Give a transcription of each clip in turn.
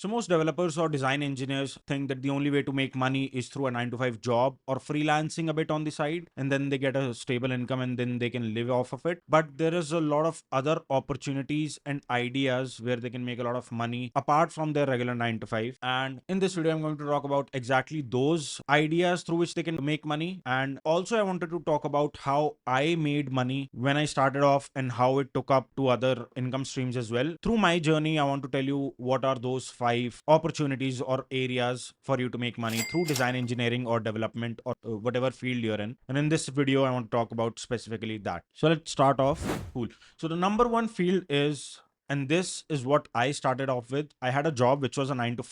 So most developers or design engineers think that the only way to make money is through a 9 to 5 job or freelancing a bit on the side, and then they get a stable income and then they can live off of it. But there is a lot of other opportunities and ideas where they can make a lot of money apart from their regular 9 to 5. And in this video, I'm going to talk about exactly those ideas through which they can make money. And also I wanted to talk about how I made money when I started off and how it took up to other income streams as well. Through my journey, I want to tell you what are those 5 opportunities or areas for you to make money through design engineering or development or whatever field you're in. And in this video, I want to talk about specifically that. So let's start off. Cool. So the number one field is, and this is what I started off with. I had a job which was a 9 to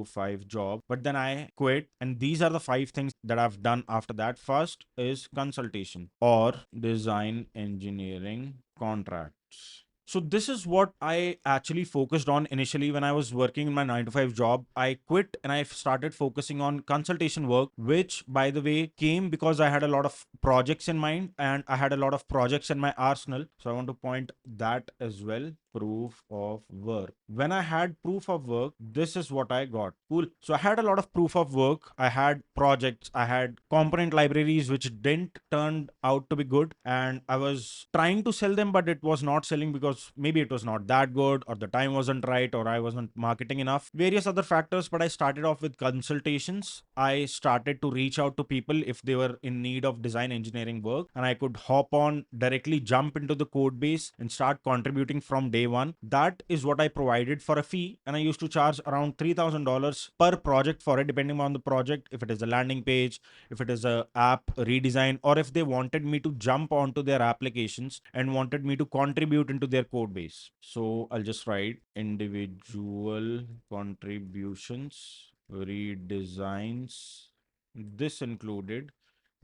5 job, but then I quit. And these are the 5 things that I've done after that. First is consultation or design engineering contracts. So this is what I actually focused on initially when I was working in my 9 to 5 job. I quit and I started focusing on consultation work, which by the way came because I had a lot of projects in mind and I had a lot of projects in my arsenal. So I want to point that as well. Proof of work. When I had proof of work, this is what I got. Cool. So I had a lot of proof of work. I had projects. I had component libraries which didn't turn out to be good. And I was trying to sell them, but it was not selling because maybe it was not that good or the time wasn't right or I wasn't marketing enough. Various other factors, but I started off with consultations. I started to reach out to people if they were in need of design engineering work, and I could hop on directly, jump into the code base and start contributing from day one. That is what I provided for a fee, and I used to charge around $3,000 per project for it, depending on the project. If it is a landing page, if it is a app redesign, or if they wanted me to jump onto their applications and wanted me to contribute into their code base. So I'll just write individual contributions, redesigns. This included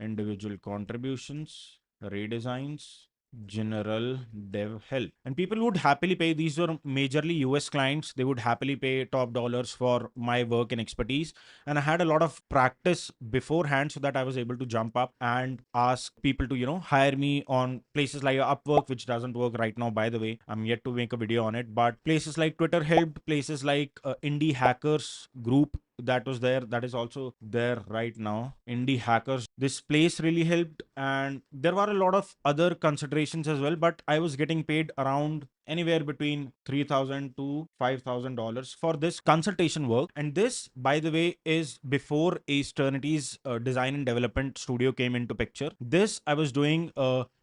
individual contributions, redesigns, general dev help. And people would happily pay. These were majorly US clients. They would happily pay top dollars for my work and expertise. And I had a lot of practice beforehand so that I was able to jump up and ask people to, hire me on places like Upwork, which doesn't work right now, by the way. I'm yet to make a video on it. But places like Twitter helped, places like Indie Hackers group that was there, that is also there right now. Indie Hackers, this place really helped, and there were a lot of other considerations as well, but I was getting paid around anywhere between $3,000 to $5,000 for this consultation work. And this, by the way, is before Aceternity's design and development studio came into picture. This I was doing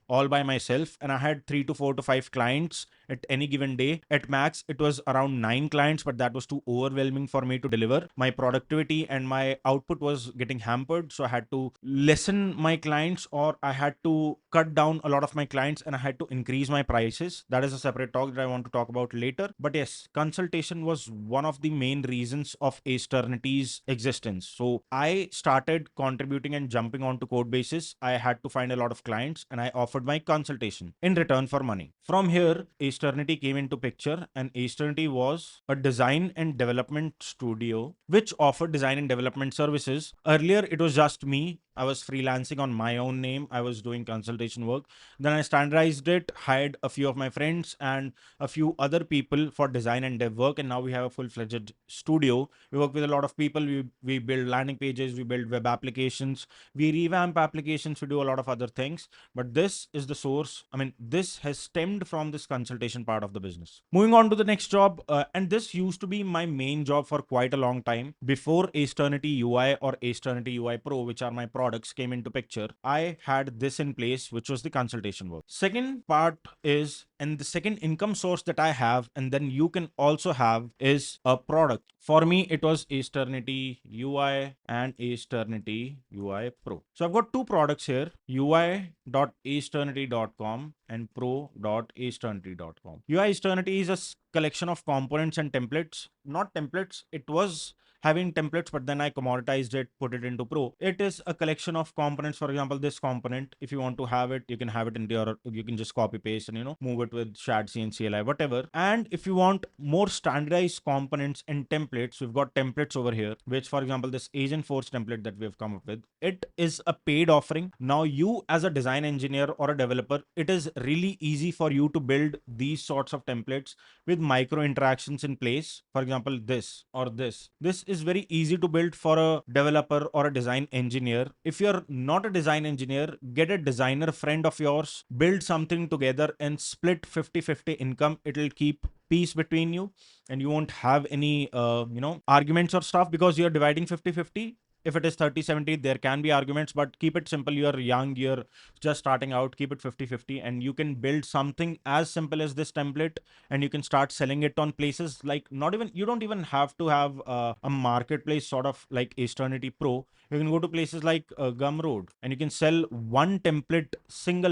all by myself, and I had 3 to 4 to 5 clients at any given day. At max, it was around 9 clients, but that was too overwhelming for me to deliver. My productivity and my output was getting hampered. So I had to lessen my clients, or I had to cut down a lot of my clients, and I had to increase my prices. That is a separate talk that I want to talk about later. But yes, consultation was one of the main reasons of Aceternity's existence. So I started contributing and jumping onto code bases. I had to find a lot of clients and I offered my consultation in return for money. From here, Aceternity came into picture, and Aceternity was a design and development studio which offered design and development services. Earlier, it was just me. I was freelancing on my own name. I was doing consultation work. Then I standardized it, hired a few of my friends and a few other people for design and dev work. And now we have a full-fledged studio. We work with a lot of people. We build landing pages, we build web applications, we revamp applications, we do a lot of other things. But this is the source. I mean, this has stemmed from this consultation part of the business. Moving on to the next job, and this used to be my main job for quite a long time before Aceternity UI or Aceternity UI Pro, which are my products, came into picture. I had this in place, which was the consultation work. Second part is, and the second income source that I have, and then you can also have, is a product. For me, it was Aceternity UI and Aceternity UI Pro. So I've got two products here, ui.aceternity.com and pro.aceternity.com. UI Aceternity is a collection of components and templates. Not templates, it was having templates, but then I commoditized it, put it into Pro. It is a collection of components. For example, this component, if you want to have it, you can have it into your, you can just copy paste and, move it with ShadC and CLI, whatever. And if you want more standardized components and templates, we've got templates over here, which, for example, this Agent Force template that we have come up with, it is a paid offering. Now, you as a design engineer or a developer, it is really easy for you to build these sorts of templates with micro interactions in place. For example, this or this. This is very easy to build for a developer or a design engineer. If you're not a design engineer, get a designer friend of yours, build something together and split 50-50 income. It'll keep peace between you and you won't have any arguments or stuff because you're dividing 50-50. If it is 30-70, there can be arguments, but keep it simple. You're young, you're just starting out, keep it 50-50, and you can build something as simple as this template, and you can start selling it on places like, not even, you don't even have to have a marketplace sort of like Aceternity Pro. You can go to places like Gumroad, and you can sell one template,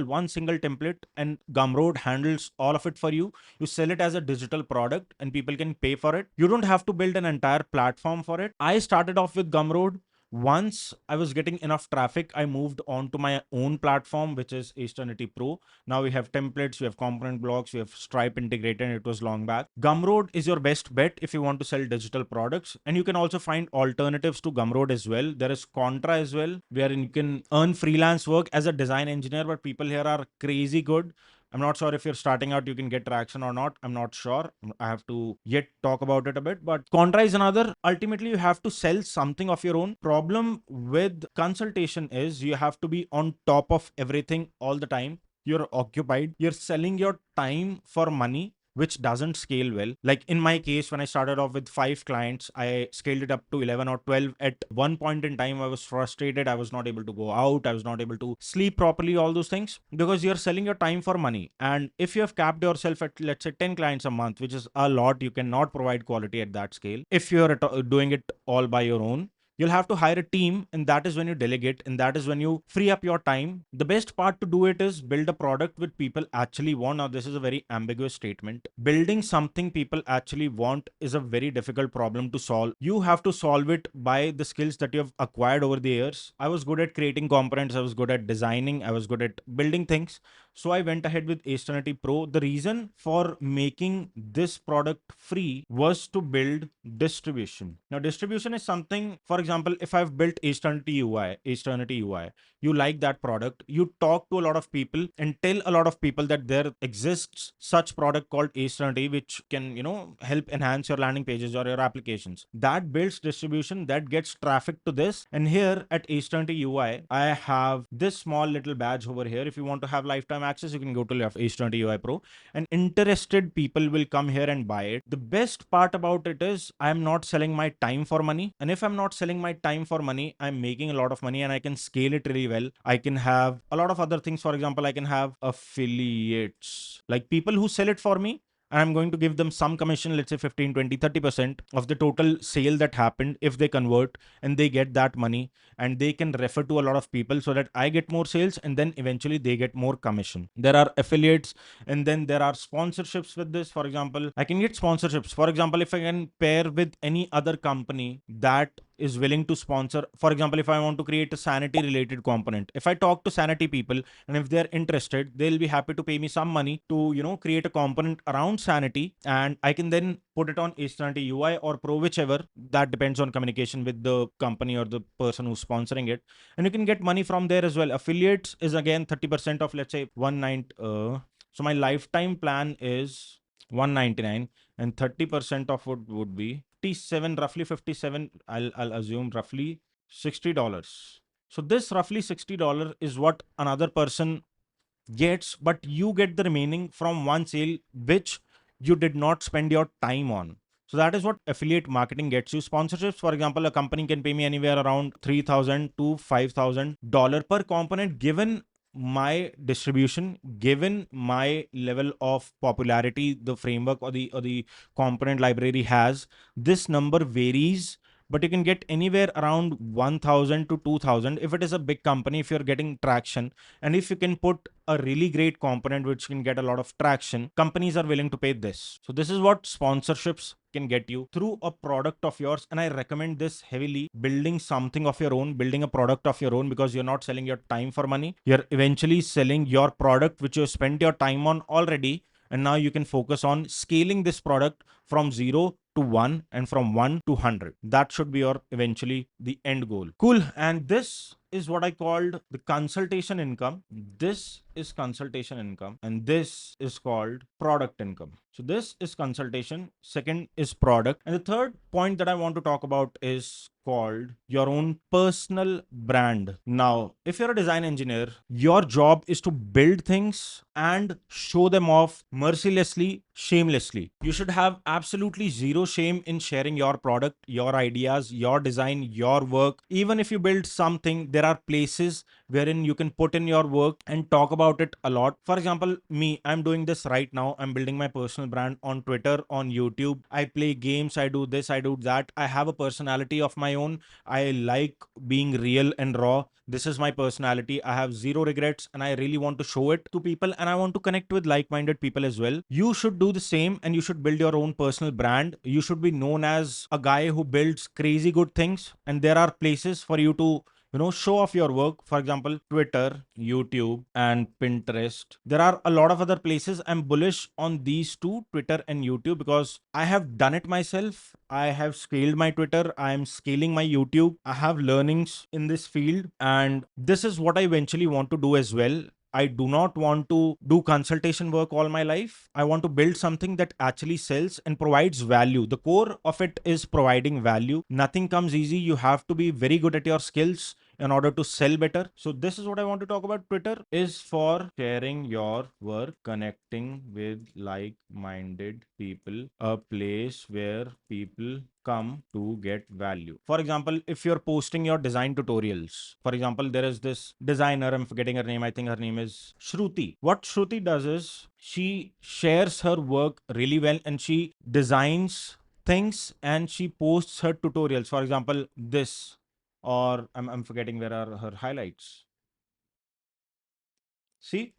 one single template, and Gumroad handles all of it for you. You sell it as a digital product and people can pay for it. You don't have to build an entire platform for it. I started off with Gumroad. Once I was getting enough traffic, I moved on to my own platform, which is Aceternity Pro. Now we have templates, we have component blocks, we have Stripe integrated, and it was long back. Gumroad is your best bet if you want to sell digital products. And you can also find alternatives to Gumroad as well. There is Contra as well, wherein you can earn freelance work as a design engineer, but people here are crazy good. I'm not sure if you're starting out, you can get traction or not. I'm not sure. I have to yet talk about it a bit, but Contra is another. Ultimately, you have to sell something of your own. Problem with consultation is you have to be on top of everything all the time. You're occupied. You're selling your time for money, which doesn't scale well. Like in my case, when I started off with 5 clients, I scaled it up to 11 or 12. At one point in time, I was frustrated. I was not able to go out. I was not able to sleep properly, all those things, because you're selling your time for money. And if you have capped yourself at, let's say, 10 clients a month, which is a lot, you cannot provide quality at that scale. If you're doing it all by your own, you'll have to hire a team, and that is when you delegate, and that is when you free up your time. The best part to do it is build a product which people actually want. Now, this is a very ambiguous statement. Building something people actually want is a very difficult problem to solve. You have to solve it by the skills that you have acquired over the years. I was good at creating components, I was good at designing, I was good at building things. So I went ahead with Aceternity Pro. The reason for making this product free was to build distribution. Now, distribution is something, for example, if I've built Aceternity UI, you like that product, you talk to a lot of people and tell a lot of people that there exists such product called Aceternity, which can, help enhance your landing pages or your applications. That builds distribution, that gets traffic to this. And here at Aceternity UI, I have this small little badge over here. If you want to have lifetime access, you can go to Aceternity UI Pro, and interested people will come here and buy it. The best part about it is I'm not selling my time for money. And if I'm not selling my time for money, I'm making a lot of money and I can scale it really well. I can have a lot of other things. For example, I can have affiliates, like people who sell it for me, and I'm going to give them some commission, let's say 15, 20, 30% of the total sale that happened if they convert, and they get that money and they can refer to a lot of people so that I get more sales and then eventually they get more commission. There are affiliates, and then there are sponsorships with this. For example, I can get sponsorships. For example, if I can pair with any other company that is willing to sponsor, for example, if I want to create a sanity related component, if I talk to sanity people and if they're interested, they'll be happy to pay me some money to, create a component around sanity, and I can then put it on Aceternity UI or Pro, whichever. That depends on communication with the company or the person who's sponsoring it, and you can get money from there as well. Affiliates is again 30% of, let's say, so my lifetime plan is 199, and 30% of it would be 57, roughly 57. I'll assume roughly $60. So this roughly $60 is what another person gets, but you get the remaining from one sale which you did not spend your time on. So that is what affiliate marketing gets you. Sponsorships, for example, a company can pay me anywhere around $3,000 to $5,000 per component, given my distribution, given my level of popularity the framework or the component library has. This number varies but you can get anywhere around 1000 to 2000 if it is a big company, if you're getting traction. And if you can put a really great component which can get a lot of traction, companies are willing to pay this. So this is what sponsorships can get you through a product of yours. And I recommend this heavily, building something of your own, building a product of your own, because you're not selling your time for money. You're eventually selling your product, which you spent your time on already. And now you can focus on scaling this product from 0 to 1 and from 1 to 100. That should be your eventually the end goal. Cool. And this is what I called the consultation income. This is consultation income, and this is called product income. So this is consultation, second is product, and the third point that I want to talk about is called your own personal brand. Now, if you're a design engineer, your job is to build things and show them off mercilessly, shamelessly. You should have absolutely zero shame in sharing your product, your ideas, your design, your work. Even if you build something, there are places wherein you can put in your work and talk about it a lot. For example, me, I'm doing this right now. I'm building my personal brand on Twitter, on YouTube. I play games, I do this, I do that. I have a personality of my own. I like being real and raw. This is my personality. I have zero regrets and I really want to show it to people, and I want to connect with like-minded people as well. You should do the same, and you should build your own personal brand. You should be known as a guy who builds crazy good things, and there are places for you to show off your work. For example, Twitter, YouTube, and Pinterest. There are a lot of other places. I'm bullish on these two, Twitter and YouTube, because I have done it myself. I have scaled my Twitter, I am scaling my YouTube. I have learnings in this field, and this is what I eventually want to do as well. I do not want to do consultation work all my life. I want to build something that actually sells and provides value. The core of it is providing value. Nothing comes easy. You have to be very good at your skills in order to sell better. So this is what I want to talk about. Twitter is for sharing your work, connecting with like-minded people, a place where people come to get value. For example, if you're posting your design tutorials, for example, there is this designer, I'm forgetting her name, I think her name is Shruti. What Shruti does is she shares her work really well, and she designs things and she posts her tutorials. For example, this, or I'm forgetting where are her highlights. See,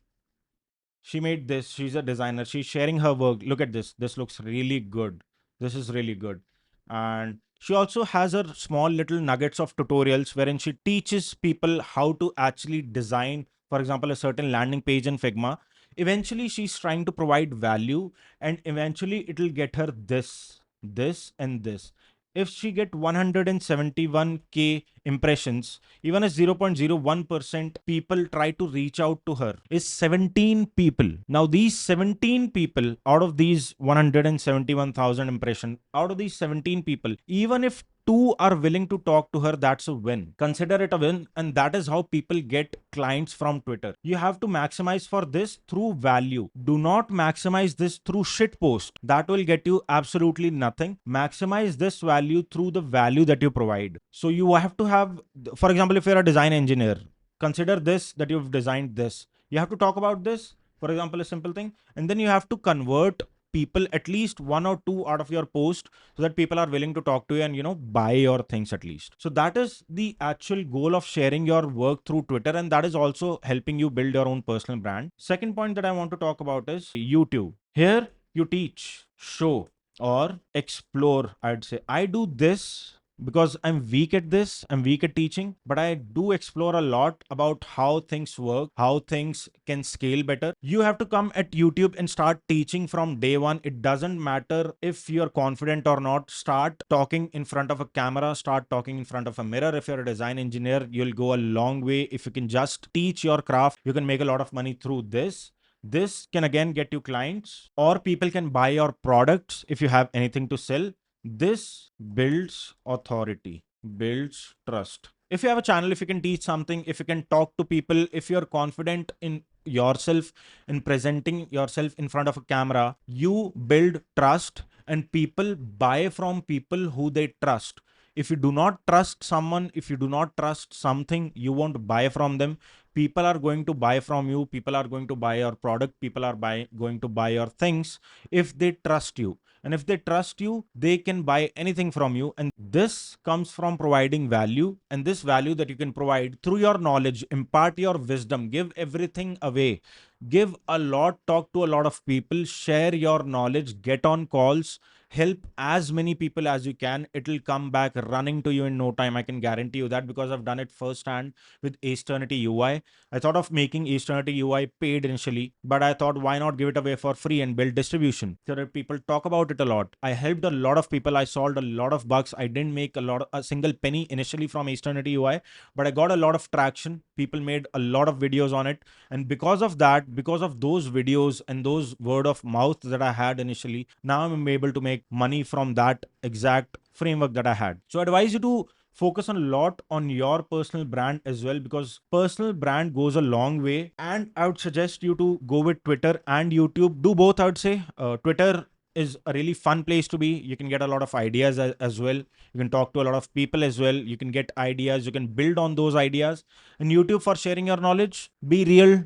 she made this. She's a designer. She's sharing her work. Look at this. This looks really good. This is really good. And she also has her small little nuggets of tutorials wherein she teaches people how to actually design, for example, a certain landing page in Figma. Eventually, she's trying to provide value, and eventually it'll get her this, this, and this. If she get 171k impressions, even a 0.01% people try to reach out to her, is 17 people. Now these 17 people out of these 171,000 impression, out of these 17 people, even if two are willing to talk to her, that's a win. Consider it a win, and that is how people get clients from Twitter. You have to maximize for this through value. Do not maximize this through shit post. That will get you absolutely nothing. Maximize this value through the value that you provide. So you have to have, for example, if you're a design engineer, consider this, that you've designed this. You have to talk about this, for example, a simple thing, and then you have to convert people, at least one or two out of your post, so that people are willing to talk to you and buy your things at least. So that is the actual goal of sharing your work through Twitter, and that is also helping you build your own personal brand. Second point that I want to talk about is YouTube. Here you teach, show, or explore. I'd say I do this because I'm weak at this, I'm weak at teaching, but I do explore a lot about how things work, how things can scale better. You have to come at YouTube and start teaching from day one. It doesn't matter if you're confident or not. Start talking in front of a camera, start talking in front of a mirror. If you're a design engineer, you'll go a long way. If you can just teach your craft, you can make a lot of money through this. This can again get you clients, or people can buy your products if you have anything to sell. This builds authority, builds trust. If you have a channel, if you can teach something, if you can talk to people, if you're confident in yourself, in presenting yourself in front of a camera, you build trust, and people buy from people who they trust. If you do not trust someone, if you do not trust something, you won't buy from them. People are going to buy from you. People are going to buy your product. People are going to buy your things if they trust you. And if they trust you, they can buy anything from you. And this comes from providing value. And this value that you can provide through your knowledge, impart your wisdom, give everything away, give a lot, talk to a lot of people, share your knowledge, get on calls, help as many people as you can. It'll come back running to you in no time. I can guarantee you that, because I've done it firsthand with aceternity UI. I thought of making aceternity UI paid initially, but I thought, why not give it away for free and build distribution so that people talk about it a lot. I helped a lot of people. I solved a lot of bugs. I didn't make a single penny initially from aceternity UI, but I got a lot of traction. People made a lot of videos on it. And because of that, because of those videos and those word of mouth that I had initially, now I'm able to make money from that exact framework that I had. So I advise you to focus on a lot on your personal brand as well, because personal brand goes a long way. And I would suggest you to go with Twitter and YouTube. Do both, I would say. Twitter is a really fun place to be. You can get a lot of ideas as well. You can talk to a lot of people as well. You can get ideas. You can build on those ideas. And YouTube for sharing your knowledge. Be real,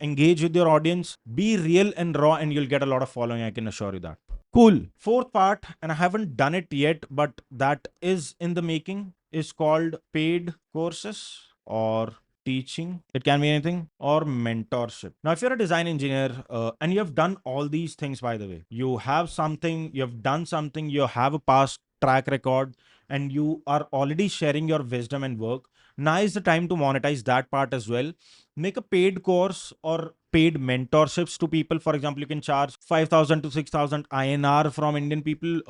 engage with your audience. Be real and raw, and you'll get a lot of following. I can assure you that. Cool. Fourth part, and I haven't done it yet, but that is in the making, is called paid courses or teaching. It can be anything, or mentorship. Now, if you're a design engineer and you have done all these things, by the way, you have something, you have done something, you have a past track record, and you are already sharing your wisdom and work. Now is the time to monetize that part as well. Make a paid course or paid mentorships to people. For example, you can charge 5,000 to 6,000 INR from Indian people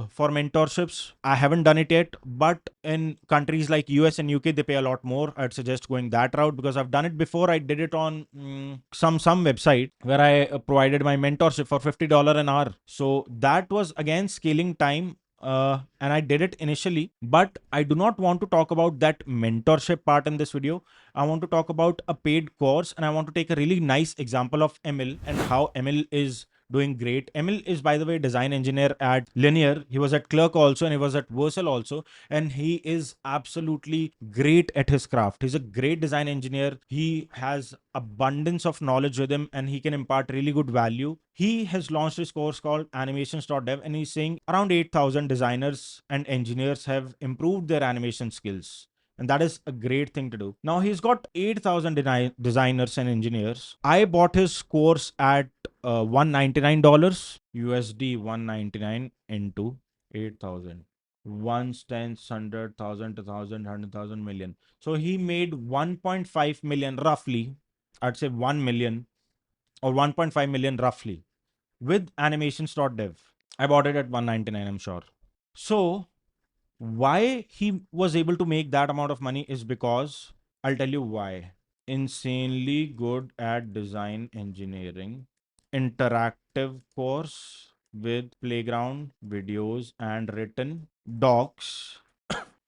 for mentorships. I haven't done it yet, but in countries like US and UK, they pay a lot more. I'd suggest going that route, because I've done it before. I did it on some website where I provided my mentorship for $50 an hour. So that was again scaling time. And I did it initially, but I do not want to talk about that mentorship part in this video. I want to talk about a paid course, and I want to take a really nice example of Emil and how Emil is doing great. Emil is, by the way, design engineer at Linear. He was at Clerk also, and he was at Versal also, and he is absolutely great at his craft. He's a great design engineer. He has abundance of knowledge with him, and he can impart really good value. He has launched his course called animations.dev, and he's saying around 8,000 designers and engineers have improved their animation skills. And that is a great thing to do. Now he's got 8,000 designers and engineers. I bought his course at $199 USD, 199 into 8,000. Once, tens, 100,000, 2,000, 100,000, million. So he made 1.5 million roughly. I'd say 1 million or 1.5 million roughly with animations.dev. I bought it at 199, I'm sure. So why he was able to make that amount of money is because, I'll tell you why. Insanely good at design engineering, interactive course with playground videos and written docs,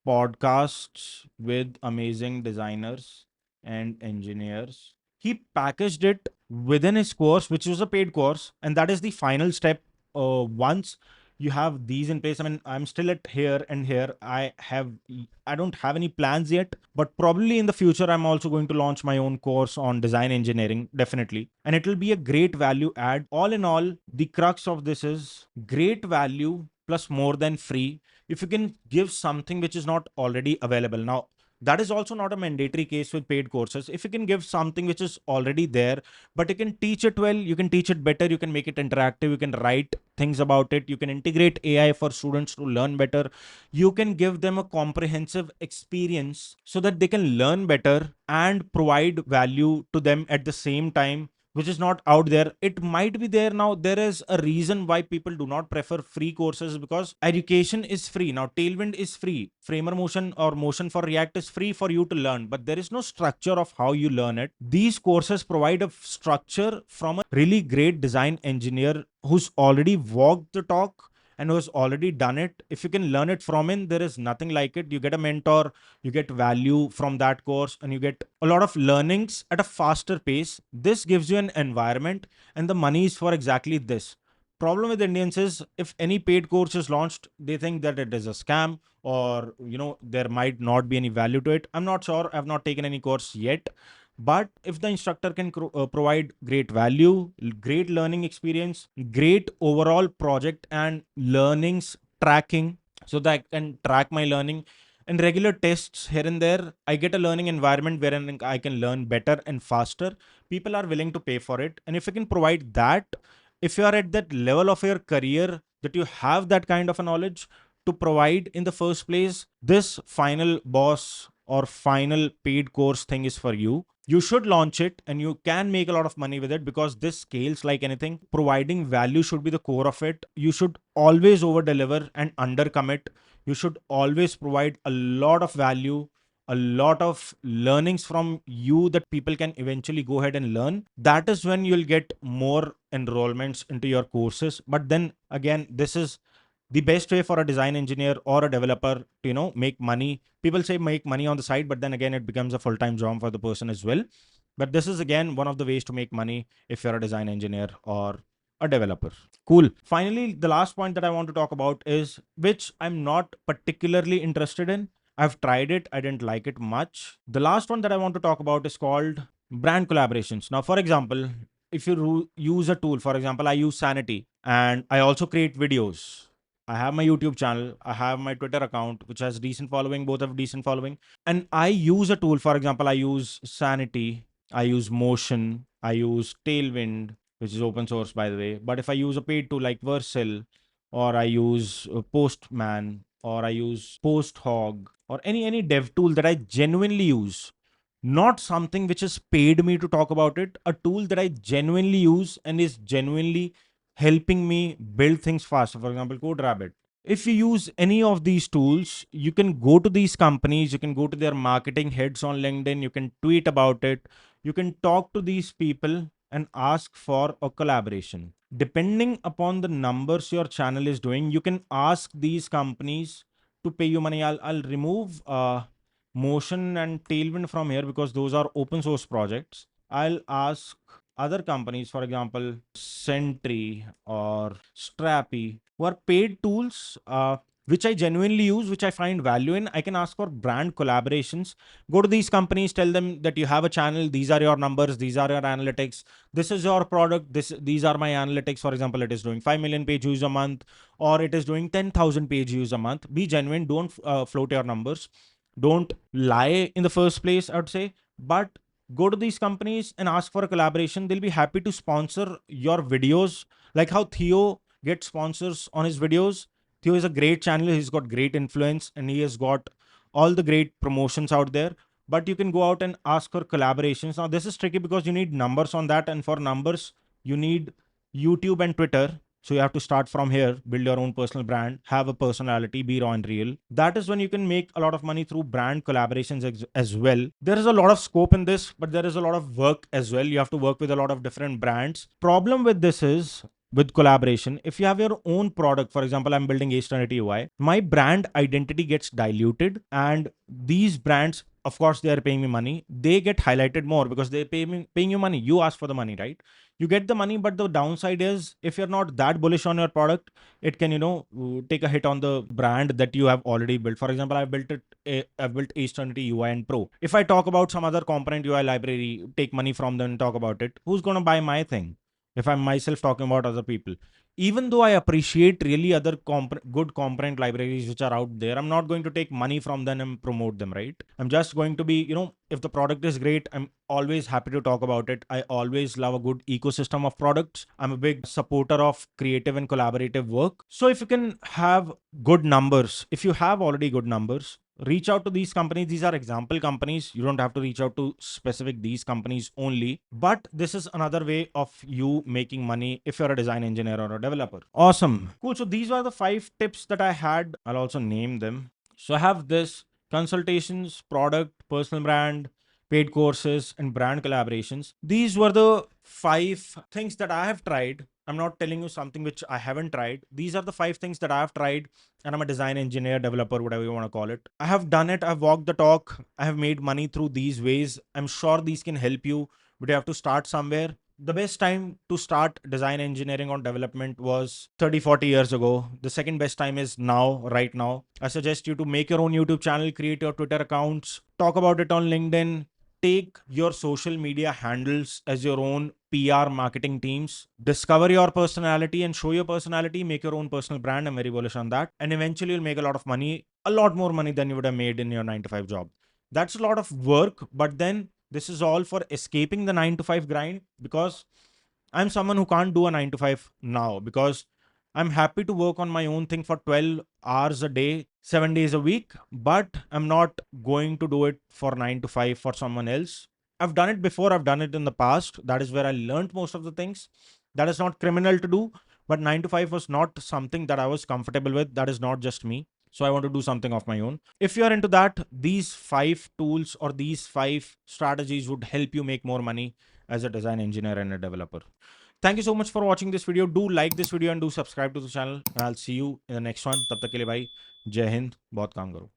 podcasts with amazing designers and engineers. He packaged it within his course, which was a paid course, and that is the final step. Once you have these in place, I mean, I'm still at here and here. I don't have any plans yet, but probably in the future, I'm also going to launch my own course on design engineering, definitely. And it will be a great value add. All in all, the crux of this is great value plus more than free. If you can give something which is not already available. Now, that is also not a mandatory case with paid courses. If you can give something which is already there, but you can teach it well, you can teach it better, you can make it interactive, you can write things about it, you can integrate AI for students to learn better, you can give them a comprehensive experience so that they can learn better and provide value to them at the same time, which is not out there. It might be there now. There is a reason why people do not prefer free courses, because education is free. Now, Tailwind is free. Framer Motion or Motion for React is free for you to learn, but there is no structure of how you learn it. These courses provide a structure from a really great design engineer who's already walked the talk and who has already done it. If you can learn it from him, there is nothing like it. You get a mentor, you get value from that course, and you get a lot of learnings at a faster pace. This gives you an environment, and the money is for exactly this. Problem with Indians is, if any paid course is launched, they think that it is a scam, or there might not be any value to it. I'm not sure. I've not taken any course yet, But if the instructor can provide great value, great learning experience, great overall project and learnings tracking, so that I can track my learning and regular tests here and there, I get a learning environment wherein I can learn better and faster. People are willing to pay for it. And if you can provide that, if you are at that level of your career that you have that kind of a knowledge to provide in the first place, this final boss or final paid course thing is for you. You should launch it and you can make a lot of money with it, because this scales like anything. Providing value should be the core of it. You should always over deliver and under commit. You should always provide a lot of value, a lot of learnings from you that people can eventually go ahead and learn. That is when you'll get more enrollments into your courses. But then again, this is the best way for a design engineer or a developer to, make money. People say make money on the side, but then again, it becomes a full-time job for the person as well. But this is again one of the ways to make money if you're a design engineer or a developer. Cool. Finally, the last point that I want to talk about is, which I'm not particularly interested in. I've tried it, I didn't like it much. The last one that I want to talk about is called brand collaborations. Now, for example, if you use a tool, for example, I use Sanity and I also create videos. I have my YouTube channel, I have my Twitter account, which has decent following, both have decent following. And I use a tool, for example, I use Sanity, I use Motion, I use Tailwind, which is open source, by the way. But if I use a paid tool like Vercel, or I use Postman, or I use Posthog, or any dev tool that I genuinely use, not something which has paid me to talk about it, a tool that I genuinely use and is genuinely helping me build things faster. For example, CodeRabbit. If you use any of these tools, you can go to these companies, you can go to their marketing heads on LinkedIn, you can tweet about it, you can talk to these people and ask for a collaboration. Depending upon the numbers your channel is doing, you can ask these companies to pay you money. I'll remove Motion and Tailwind from here because those are open source projects. I'll ask other companies, for example, Sentry or Strappy, who are paid tools, which I genuinely use, which I find value in. I can ask for brand collaborations. Go to these companies, tell them that you have a channel, these are your numbers, these are your analytics, this is your product, these are my analytics. For example, it is doing 5 million page views a month, or it is doing 10,000 page views a month. Be genuine, don't float your numbers. Don't lie in the first place, I would say. But go to these companies and ask for a collaboration. They'll be happy to sponsor your videos, like how Theo gets sponsors on his videos. Theo is a great channel, he's got great influence, and he has got all the great promotions out there. But you can go out and ask for collaborations. Now this is tricky because you need numbers on that, and for numbers you need YouTube and Twitter. So you have to start from here, build your own personal brand, have a personality, be raw and real. That is when you can make a lot of money through brand collaborations as well. There is a lot of scope in this, but there is a lot of work as well. You have to work with a lot of different brands. Problem with this is, with collaboration, if you have your own product, for example, I'm building aceternity UI, my brand identity gets diluted, and these brands, of course, they are paying me money. They get highlighted more because they paying you money. You ask for the money, right? You get the money, but the downside is if you're not that bullish on your product, it can, take a hit on the brand that you have already built. For example, I've built aceternity UI and Pro. If I talk about some other component UI library, take money from them and talk about it, who's going to buy my thing? If I'm myself talking about other people, even though I appreciate really other good component libraries which are out there, I'm not going to take money from them and promote them, right? I'm just going to be, if the product is great, I'm always happy to talk about it. I always love a good ecosystem of products. I'm a big supporter of creative and collaborative work. So if you can have good numbers, if you have already good numbers, reach out to these companies. These are example companies. You don't have to reach out to specific these companies only, but this is another way of you making money if you're a design engineer or a developer. Awesome. Cool. So these were the 5 tips that I had. I'll also name them. So I have this: consultations, product, personal brand, paid courses, and brand collaborations. These were the 5 things that I have tried. I'm not telling you something which I haven't tried. These are the 5 things that I have tried, and I'm a design engineer, developer, whatever you want to call it. I have done it. I've walked the talk. I have made money through these ways. I'm sure these can help you, but you have to start somewhere. The best time to start design engineering or development was 30, 40 years ago. The second best time is now, right now. I suggest you to make your own YouTube channel, create your Twitter accounts, talk about it on LinkedIn, take your social media handles as your own PR marketing teams. Discover your personality and show your personality. Make your own personal brand. I'm very bullish on that. And eventually, you'll make a lot of money, a lot more money than you would have made in your 9 to 5 job. That's a lot of work, but then this is all for escaping the 9 to 5 grind, because I'm someone who can't do a 9 to 5 now, because I'm happy to work on my own thing for 12 hours a day, 7 days a week, but I'm not going to do it for 9 to 5 for someone else. I've done it before, I've done it in the past. That is where I learned most of the things. That is not criminal to do, but 9 to 5 was not something that I was comfortable with. That is not just me. So I want to do something of my own. If you are into that, these 5 tools or these 5 strategies would help you make more money as a design engineer and a developer. Thank you so much for watching this video. Do like this video and do subscribe to the channel. And I'll see you in the next one. Tab tak ke liye bhai, Jai Hind, bahut kaam karo.